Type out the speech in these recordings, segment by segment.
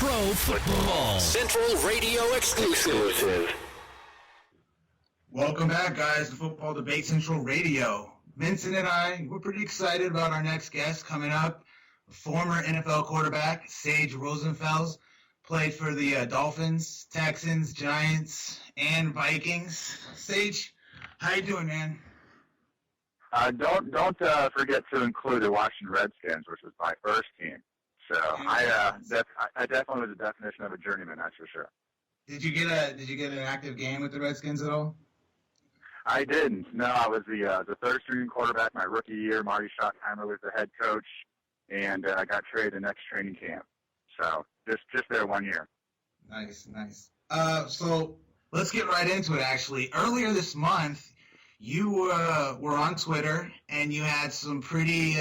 Pro Football Central Radio exclusive. Welcome back, guys, to Football Debate Central Radio. Vincent and I, we're pretty excited about our next guest coming up. Former NFL quarterback, Sage Rosenfels, played for the Dolphins, Texans, Giants, and Vikings. Sage, how you doing, man? Don't forget to include the Washington Redskins, which was my first team. So I definitely was the definition of a journeyman, that's for sure. Did you get an active game with the Redskins at all? I didn't. No, I was the third string quarterback my rookie year. Marty Schottenheimer was the head coach, and I got traded the next training camp. So just there 1 year. Nice. So let's get right into it. Actually, earlier this month, you were on Twitter and you had some pretty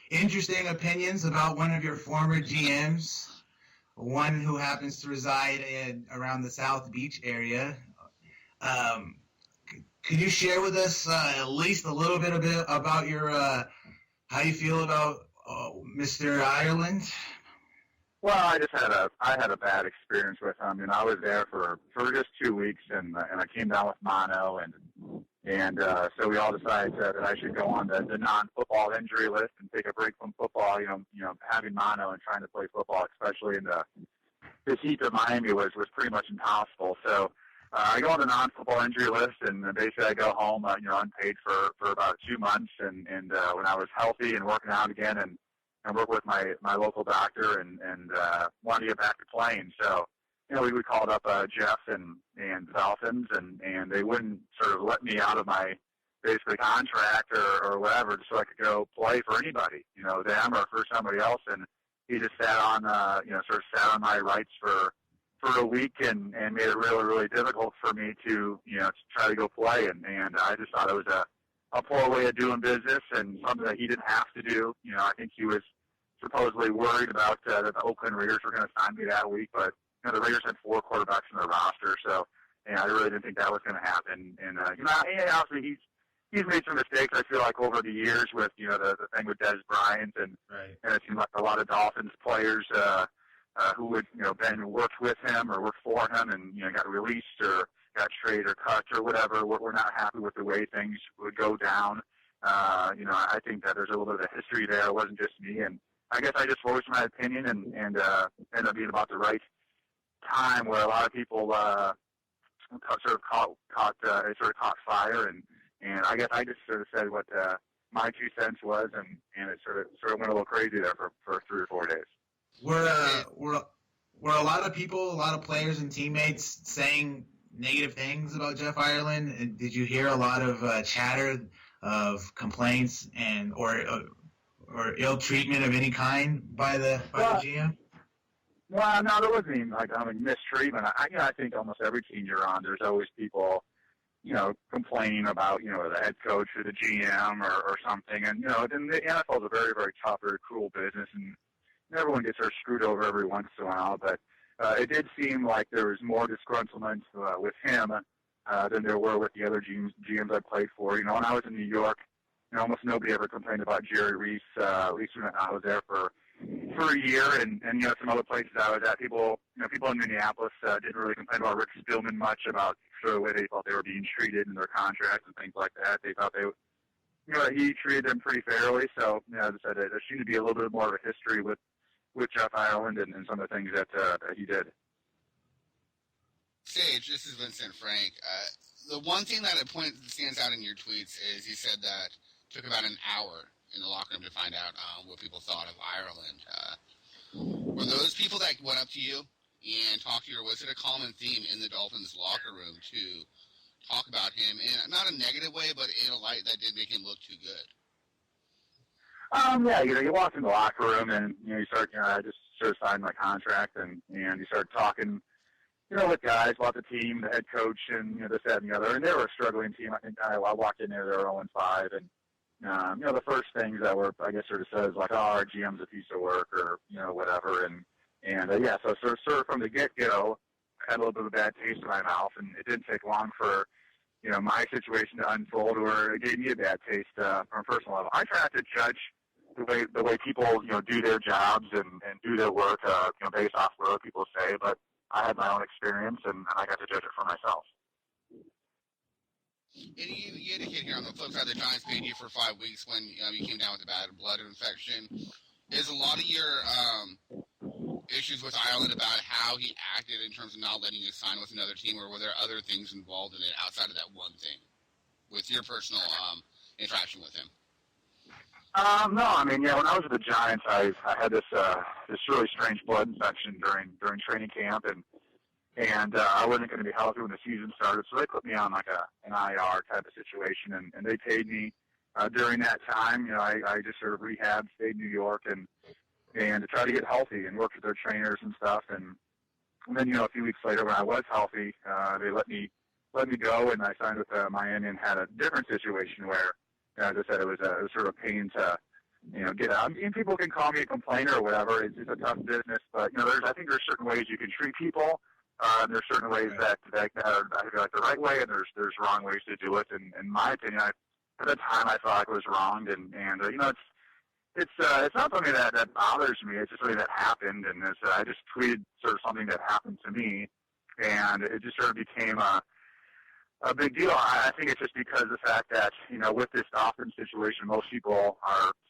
interesting opinions about one of your former GMs, one who happens to reside around the South Beach area. Could you share with us at least a little bit about your how you feel about Mr. Ireland? Well, I had a bad experience with him. I was there for just 2 weeks, and I came down with mono, and so we all decided that I should go on the non-football injury list and take a break from football. Having mono and trying to play football, especially in the heat of Miami, was pretty much impossible. So I go on the non-football injury list, and basically I go home, unpaid for about 2 months, and when I was healthy and working out again, and work with my local doctor, and wanted to get back to playing. So, we called up Jeff and the Dolphins, and they wouldn't sort of let me out of my basically contract or whatever, just so I could go play for anybody, them or for somebody else. And he just sat on, sat on my rights for a week and made it really, really difficult for me to try to go play. And I just thought it was a poor way of doing business and something that he didn't have to do. I think he was supposedly worried about that the Oakland Raiders were going to sign me that week, but the Raiders had 4 quarterbacks in their roster, so I really didn't think that was going to happen. And obviously he's made some mistakes. I feel like over the years with the thing with Dez Bryant, and it seemed like a lot of Dolphins players who would been worked with him or worked for him and got released or got traded or cut or whatever. We're not happy with the way things would go down. I think that there's a little bit of a history there. It wasn't just me, and I guess I just voiced my opinion and ended up being about the right time where a lot of people caught fire, and I guess I just sort of said what my 2 cents was, and it sort of went a little crazy there for 3 or 4 days. Were a lot of people, a lot of players and teammates saying negative things about Jeff Ireland? And did you hear a lot of chatter of complaints and or ill treatment of any kind by the GM? Well, no, there wasn't even mistreatment. I think almost every team you're on, there's always people, complaining about the head coach or the GM or something. And the NFL is a very, very tough, very cruel business, and everyone gets sort of screwed over every once in a while. But it did seem like there was more disgruntlement with him than there were with the other GMs I played for. When I was in New York, almost nobody ever complained about Jerry Reese, at least when I was there for a year, and some other places I was at, people in Minneapolis didn't really complain about Rick Spielman much about sort of the way they thought they were being treated in their contracts and things like that. They thought he treated them pretty fairly. So, as I said, there seemed to be a little bit more of a history with Jeff Ireland and some of the things that he did. Sage, this is Vincent Frank. The one thing that stands out in your tweets is you said that it took about an hour in the locker room to find out what people thought of Ireland. Were those people that went up to you and talked to you, or was it a common theme in the Dolphins locker room to talk about him in not a negative way, but in a light that did make him look too good? Yeah, you walk in the locker room and you start. I just sort of signed my contract, and you start talking, with guys about the team, the head coach, and this, that, and the other. And they were a struggling team. I think I walked in there, they were 0-5, and the first things that were, I guess, sort of says like, oh, our GM's a piece of work, or whatever, and so sort of from the get-go, I had a little bit of a bad taste in my mouth, and it didn't take long for my situation to unfold, where it gave me a bad taste from a personal level. I try not to judge the way people do their jobs and do their work based off what other people say. But I had my own experience and I got to judge it for myself. And you indicate here on the flip side, the Giants paid you for 5 weeks when you came down with a bad blood infection. Is a lot of your issues with Ireland about how he acted in terms of not letting you sign with another team, or were there other things involved in it outside of that one thing with your personal interaction with him? No, I mean, when I was with the Giants, I had this really strange blood infection during training camp, and I wasn't going to be healthy when the season started, so they put me on like an IR type of situation, and they paid me during that time. I just sort of rehabbed, stayed in New York, and to try to get healthy and work with their trainers and stuff, and then a few weeks later when I was healthy, they let me go, and I signed with Miami and had a different situation where, as I said, it was sort of a pain to get out. I mean, people can call me a complainer or whatever. It's a tough business, but I think there's certain ways you can treat people. There's certain ways that are I feel like the right way, and there's wrong ways to do it. And in my opinion, at the time I thought it was wrong, and it's not something that bothers me. It's just something that happened, and I just tweeted sort of something that happened to me, and it just sort of became a big deal. I think it's just because of the fact that with this Dolphins situation, most people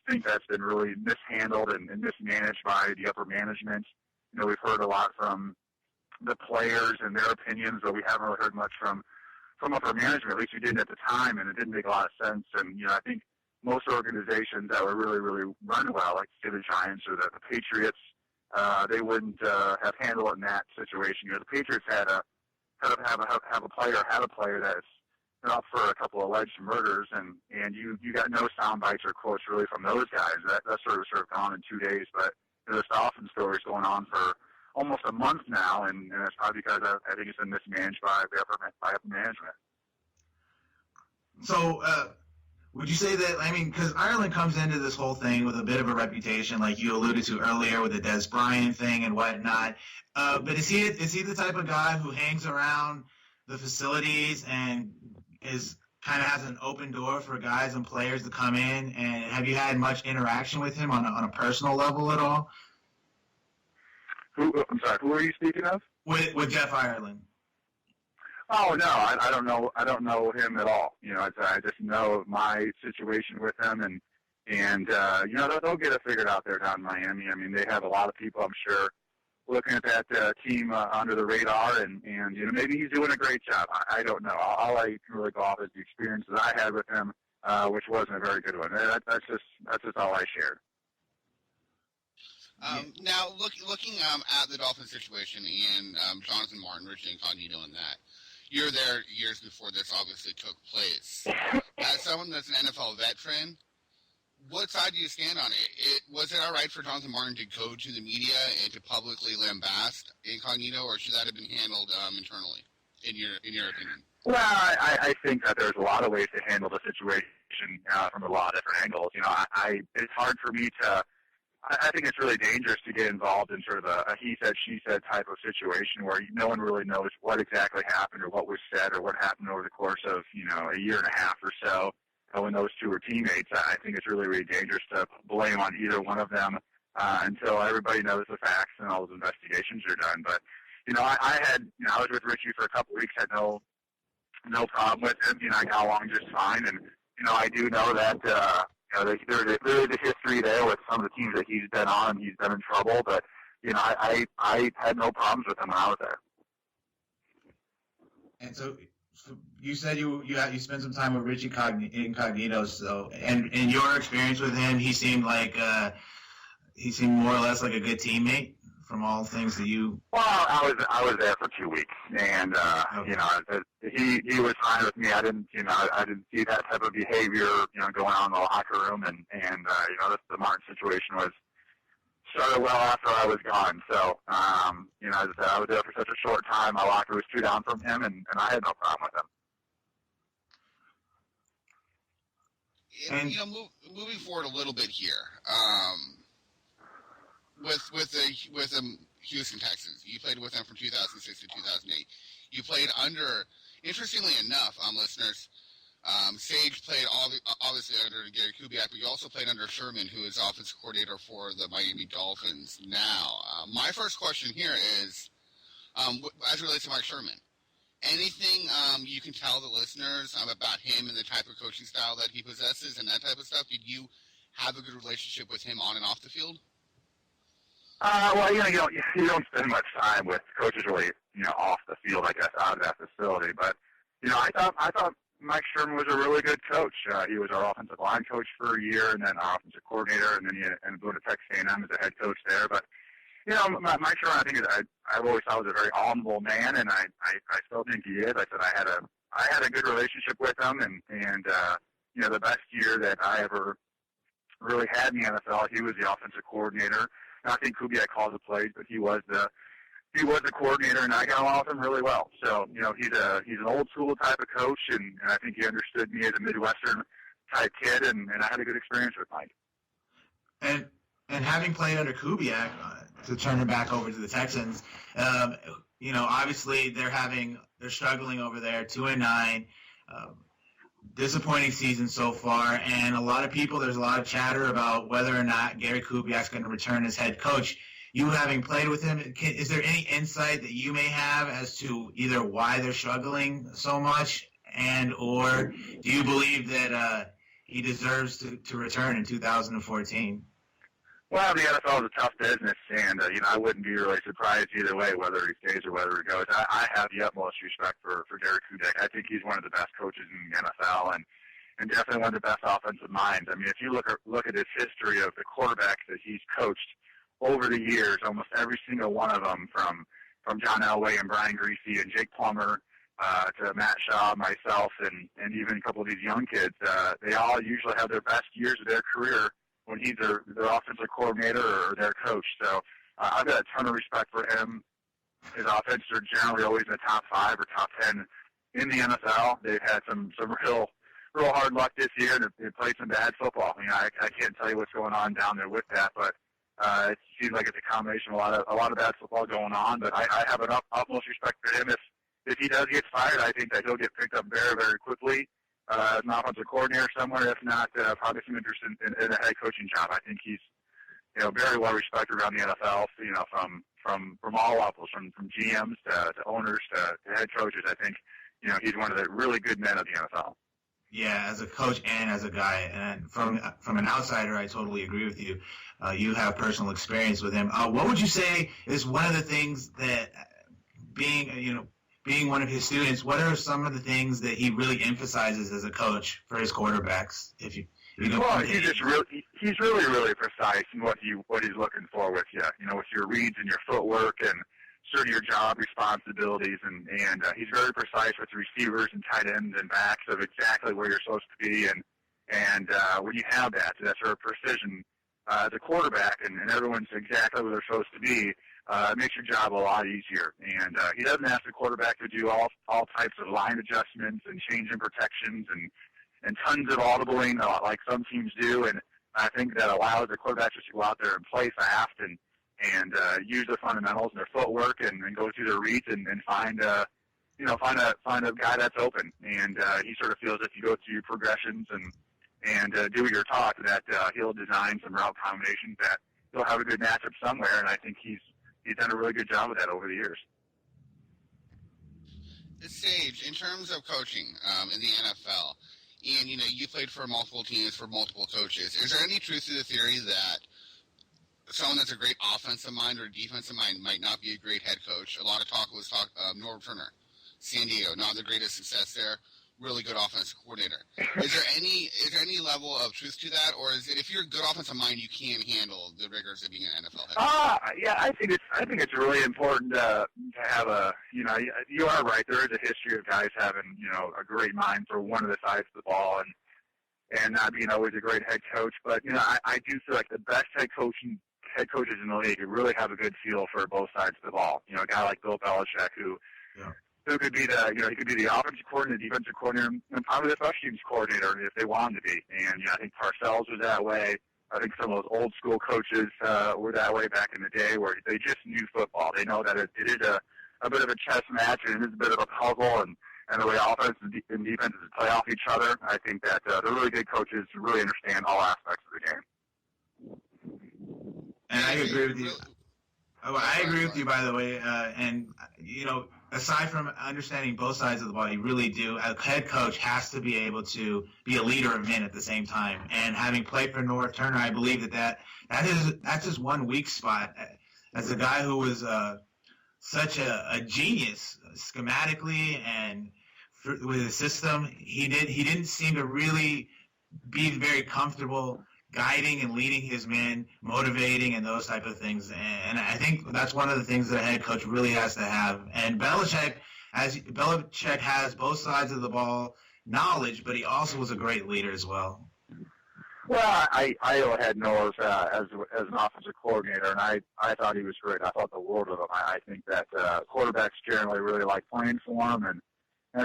think that's been really mishandled and mismanaged by the upper management. We've heard a lot from the players and their opinions, but we haven't really heard much from upper management. At least we didn't at the time, and it didn't make a lot of sense. And I think most organizations that were really, really run well, like say the Giants or the Patriots, they wouldn't have handled it in that situation. The Patriots had a player that's been up for a couple of alleged murders, and you got no sound bites or quotes really from those guys. That sort of gone in 2 days, but this Dolphin story is going on for almost a month now, and it's probably because I think it's been mismanaged by upper management. So, would you say that, because Ireland comes into this whole thing with a bit of a reputation, like you alluded to earlier with the Des Bryant thing and whatnot, but is he the type of guy who hangs around the facilities and kind of has an open door for guys and players to come in? And have you had much interaction with him on a personal level at all? I'm sorry, who are you speaking of? With Jeff Ireland. Oh no, I don't know. I don't know him at all. I just know my situation with him, and they'll get it figured out there down in Miami. I mean, they have a lot of people, I'm sure, looking at that team under the radar, and maybe he's doing a great job. I don't know. All I can really go off is the experience that I had with him, which wasn't a very good one. That's just all I shared. Now, looking at the Dolphins situation and Jonathan Martin, Richie Incognito, and that, you're there years before this obviously took place. As someone that's an NFL veteran, what side do you stand on it? Was it all right for Jonathan Martin to go to the media and to publicly lambast Incognito, or should that have been handled internally, in your opinion? Well, I think that there's a lot of ways to handle the situation from a lot of different angles. It's hard for me to. I think it's really dangerous to get involved in sort of a he said, she said type of situation where no one really knows what exactly happened or what was said or what happened over the course of, a year and a half or so when those two were teammates. I think it's really, really dangerous to blame on either one of them until everybody knows the facts and all those investigations are done. But, I was with Richie for a couple of weeks, had no problem with him. I got along just fine. And, I do know that, there's a history there with some of the teams that he's been on. He's been in trouble, but I had no problems with him when I was there. And so you said you spent some time with Richie Incognito. So, and in your experience with him, he seemed more or less like a good teammate from all things that you. Well, I was there for 2 weeks, and okay. He was fine with me. I didn't see that type of behavior, going on in the locker room, and the Martin situation started well after I was gone. So, as I said, I was there for such a short time. My locker was 2 down from him, and I had no problem with him. And moving forward a little bit here, with the Houston Texans, you played with them from 2006 to 2008. You played under, interestingly enough, listeners, Sage played obviously under Gary Kubiak, but you also played under Sherman, who is offensive coordinator for the Miami Dolphins now. My first question here is, as it relates to Mark Sherman, anything you can tell the listeners about him and the type of coaching style that he possesses and that type of stuff? Did you have a good relationship with him on and off the field? Well, you don't spend much time with coaches really, off the field, I guess, out of that facility. But, I thought Mike Sherman was a really good coach. He was our offensive line coach for a year, and then our offensive coordinator, and then he ended up going to Texas A&M as a head coach there. But, Mike Sherman, I think I've always thought was a very honorable man, and I still think he is. I said I had a good relationship with him, and the best year that I ever really had in the NFL, he was the offensive coordinator. And I think Kubiak called the plays, but he was the coordinator, and I got along with him really well. So, he's an old school type of coach, and I think he understood me as a Midwestern type kid, and I had a good experience with Mike. And having played under Kubiak, to turn it back over to the Texans, obviously they're struggling over there, 2-9, disappointing season so far, and there's a lot of chatter about whether or not Gary Kubiak's going to return as head coach. You having played with him, is there any insight that you may have as to either why they're struggling so much, or do you believe that he deserves to return in 2014? Well, the NFL is a tough business, and I wouldn't be really surprised either way, whether he stays or whether he goes. I have the utmost respect for Gary Kubiak. I think he's one of the best coaches in the NFL, and definitely one of the best offensive minds. I mean, if you look at his history of the quarterbacks that he's coached over the years, almost every single one of them, from John Elway and Brian Griese and Jake Plummer to Matt Shaw, myself, and even a couple of these young kids, they all usually have their best years of their career when he's their offensive coordinator or their coach. So I've got a ton of respect for him. His offenses are generally always in the top 5 or top 10 in the NFL. They've had some real hard luck this year, and they played some bad football. I can't tell you what's going on down there with that, but it seems like it's a combination of a lot of bad football going on. But I have an utmost respect for him. If he does get fired, I think that he'll get picked up very, very quickly as an offensive coordinator somewhere. If not, probably some interest in a head coaching job. I think he's very well respected around the NFL. From all levels, from GMs to owners to head coaches. I think he's one of the really good men of the NFL. Yeah, as a coach and as a guy, and from an outsider, I totally agree with you. You have personal experience with him. What would you say is one of the things that, being one of his students, what are some of the things that he really emphasizes as a coach for his quarterbacks? He's really precise in what he's looking for with you. With your reads and your footwork and sort of your job responsibilities, and he's very precise with the receivers and tight ends and backs of exactly where you're supposed to be, and when you have that sort of precision as a quarterback, and everyone's exactly where they're supposed to be, it makes your job a lot easier. And he doesn't ask the quarterback to do all types of line adjustments and changing protections and tons of audibling like some teams do, and I think that allows the quarterback just to go out there and play fast and use their fundamentals and their footwork and go through their reads and find a guy that's open. And he sort of feels if you go through your progressions and do what you're taught, that he'll design some route combinations that he'll have a good matchup somewhere. And I think he's done a really good job of that over the years. Sage, in terms of coaching in the NFL, and you played for multiple teams for multiple coaches, is there any truth to the theory that someone that's a great offensive mind or defensive mind might not be a great head coach? A lot of talk was Norv Turner, San Diego, not the greatest success there, really good offensive coordinator. Is there any level of truth to that, or is it if you're a good offensive mind, you can handle the rigors of being an NFL head coach? Yeah, I think it's really important to have you are right. There is a history of guys having a great mind for one of the sides of the ball and not being always a great head coach. But I do feel like the best head coaches in the league who really have a good feel for both sides of the ball. A guy like Bill Belichick who could be he could be the offensive coordinator, the defensive coordinator, and probably the special teams coordinator if they wanted to be. And I think Parcells was that way. I think some of those old school coaches were that way back in the day, where they just knew football. They know that it is a bit of a chess match and it is a bit of a puzzle, and and the way offense and defenses play off each other, I think that they're really good coaches who really understand all aspects of the game. And I agree with you. I agree with you, by the way. And, aside from understanding both sides of the ball, you really do. A head coach has to be able to be a leader of men at the same time. And having played for North Turner, I believe that's his one weak spot. As a guy who was such a genius schematically and with his system, he didn't seem to really be very comfortable guiding and leading his men, motivating, and those type of things. And I think that's one of the things that a head coach really has to have. And Belichick has both sides of the ball knowledge, but he also was a great leader as well. Well, I had Noah as an offensive coordinator, and I thought he was great. I thought the world of him. I think that quarterbacks generally really like playing for him, and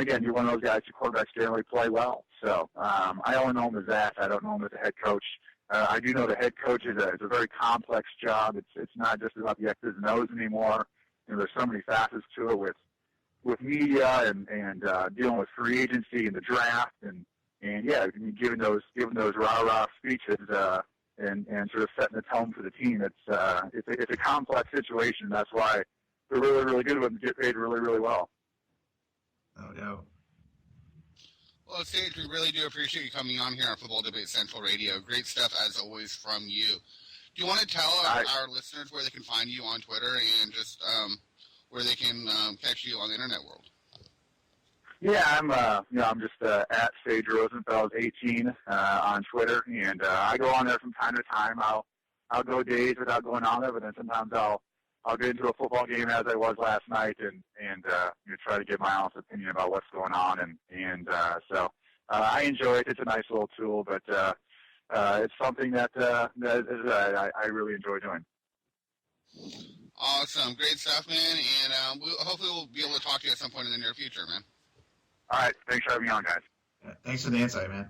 again, you're one of those guys who quarterbacks generally play well. So I only know him as that. I don't know him as a head coach. I do know the head coach is a very complex job. It's not just about the X's and O's anymore. There's so many facets to it with media and dealing with free agency and the draft and yeah, giving those rah-rah speeches and sort of setting the tone for the team. It's a complex situation. That's why they're really, really good with them, get paid really, really well. No doubt. Well, Sage, we really do appreciate you coming on here on Football Debate Central Radio. Great stuff, as always, from you. Do you want to tell our listeners where they can find you on Twitter and just where they can catch you on the internet world? Yeah, I'm just at Sage Rosenfels 18 on Twitter, and I go on there from time to time. I'll go days without going on there, but then sometimes I'll get into a football game as I was last night and try to give my honest opinion about what's going on. And so I enjoy it. It's a nice little tool, but it's something that I really enjoy doing. Awesome. Great stuff, man. And hopefully we'll be able to talk to you at some point in the near future, man. All right. Thanks for having me on, guys. Thanks for the insight, man.